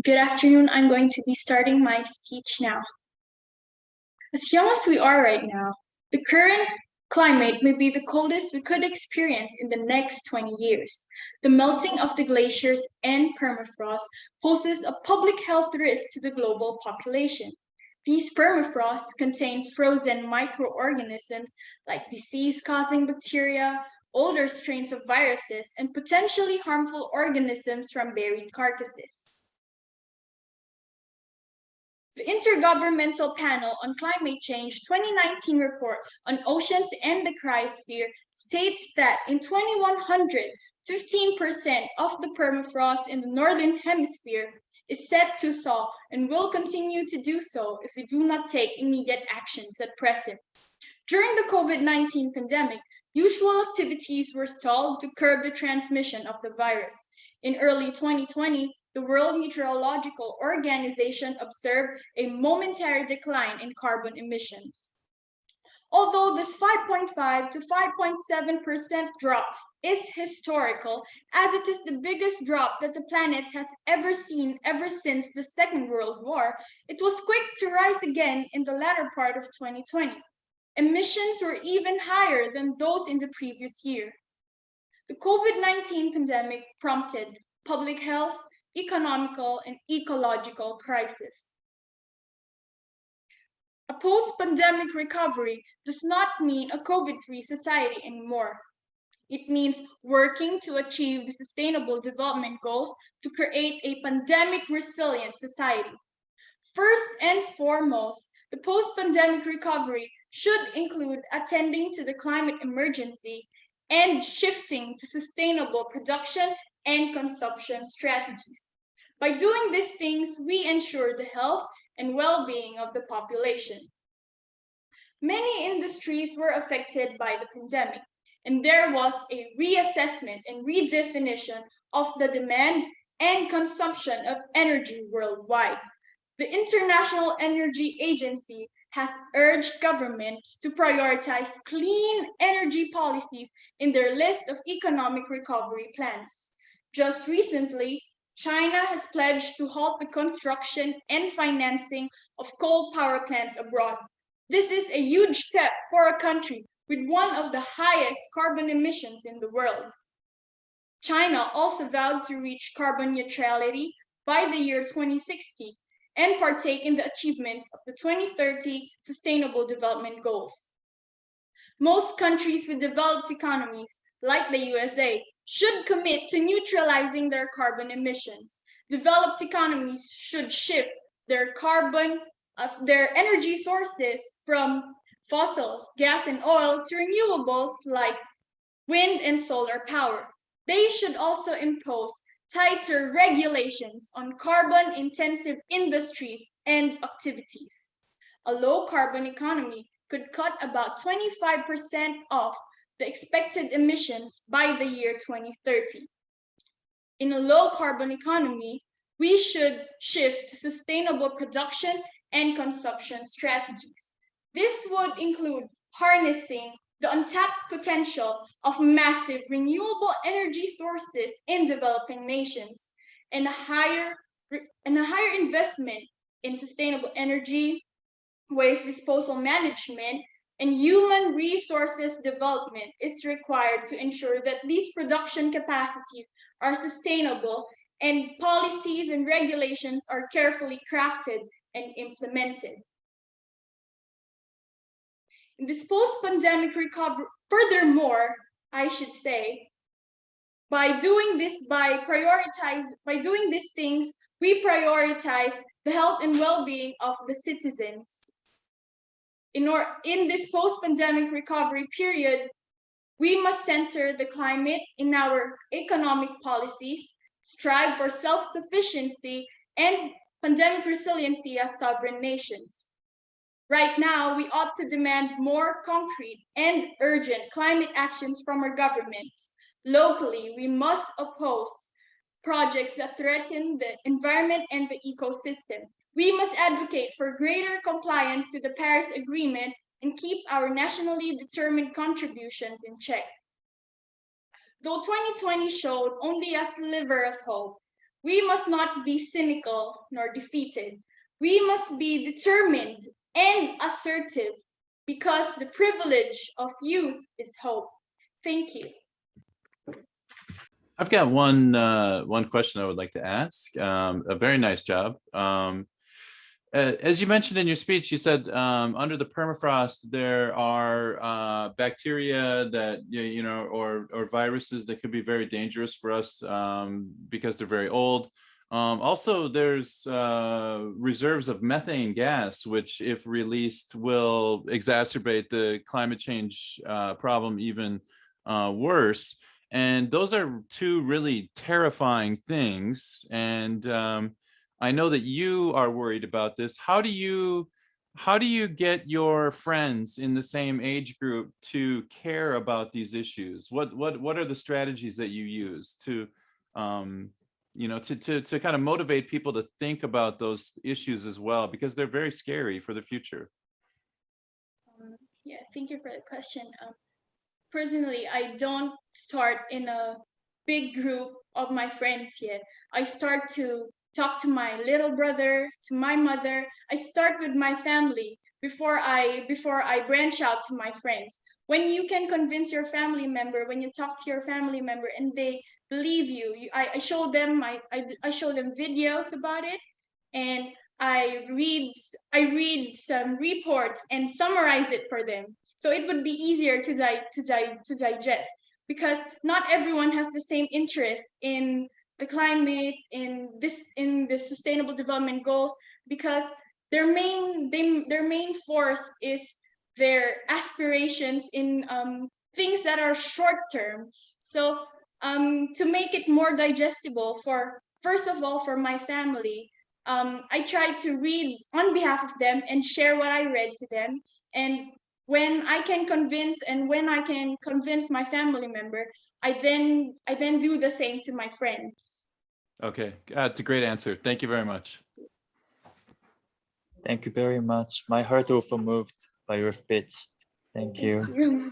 Good afternoon. I'm going to be starting my speech now. As young as we are right now, the current climate may be the coldest we could experience in the next 20 years. The melting of the glaciers and permafrost poses a public health risk to the global population. These permafrosts contain frozen microorganisms like disease-causing bacteria, older strains of viruses, and potentially harmful organisms from buried carcasses. The Intergovernmental Panel on Climate Change 2019 report on oceans and the cryosphere states that in 2100, 15% of the permafrost in the northern hemisphere is set to thaw and will continue to do so if we do not take immediate actions at present. During the COVID-19 pandemic, usual activities were stalled to curb the transmission of the virus. In early 2020, the World Meteorological Organization observed a momentary decline in carbon emissions. Although this 5.5 to 5.7% drop is historical, as it is the biggest drop that the planet has ever seen ever since the Second World War, it was quick to rise again in the latter part of 2020. Emissions were even higher than those in the previous year. The COVID-19 pandemic prompted public health, economical, and ecological crisis. A post-pandemic recovery does not mean a COVID-free society anymore. It means working to achieve the Sustainable Development Goals to create a pandemic-resilient society. First and foremost, the post-pandemic recovery should include attending to the climate emergency and shifting to sustainable production and consumption strategies. By doing these things, we ensure the health and well-being of the population. Many industries were affected by the pandemic, and there was a reassessment and redefinition of the demands and consumption of energy worldwide. The International Energy Agency has urged governments to prioritize clean energy policies in their list of economic recovery plans. Just recently, China has pledged to halt the construction and financing of coal power plants abroad. This is a huge step for a country with one of the highest carbon emissions in the world. China also vowed to reach carbon neutrality by the year 2060 and partake in the achievements of the 2030 Sustainable Development Goals. Most countries with developed economies, like the USA, should commit to neutralizing their carbon emissions. Developed economies should shift their energy sources from fossil, gas, and oil to renewables like wind and solar power. They should also impose tighter regulations on carbon-intensive industries and activities. A low-carbon economy could cut about 25% of the expected emissions by the year 2030. In a low-carbon economy, we should shift to sustainable production and consumption strategies. This would include harnessing the untapped potential of massive renewable energy sources in developing nations and a higher investment in sustainable energy, waste disposal management, and human resources development is required to ensure that these production capacities are sustainable and policies and regulations are carefully crafted and implemented. In this post-pandemic recovery, furthermore, I should say, by doing these things, we prioritize the health and well-being of the citizens. In this post-pandemic recovery period, we must center the climate in our economic policies, strive for self-sufficiency and pandemic resiliency as sovereign nations. Right now, we ought to demand more concrete and urgent climate actions from our governments. Locally, we must oppose projects that threaten the environment and the ecosystem. We must advocate for greater compliance to the Paris Agreement and keep our nationally determined contributions in check. Though 2020 showed only a sliver of hope, We must not be cynical nor defeated. We must be determined and assertive because the privilege of youth is hope. Thank you. I've got one question I would like to ask. A very nice job. As you mentioned in your speech, you said under the permafrost there are bacteria that or viruses that could be very dangerous for us because they're very old. Also, there's reserves of methane gas, which, if released, will exacerbate the climate change problem even worse. And those are two really terrifying things. And I know that you are worried about this. How do you get your friends in the same age group to care about these issues? What are the strategies that you use to to kind of motivate people to think about those issues as well, because they're very scary for the future? Yeah, thank you for the question. Personally, I don't start in a big group of my friends yet. I start to talk to my little brother, to my mother. I start with my family before I branch out to my friends. When you can convince your family member, when you talk to your family member and they believe you, I show them I show them videos about it, and I read some reports and summarize it for them, so it would be easier to digest, because not everyone has the same interest in the climate, in the sustainable development goals, because their main force is their aspirations in things that are short term. So to make it more digestible, for first of all for my family, I try to read on behalf of them and share what I read to them. And when I can convince my family member, I then do the same to my friends. Okay, it's a great answer. Thank you very much. Thank you very much. My heart also moved by your speech. Thank you.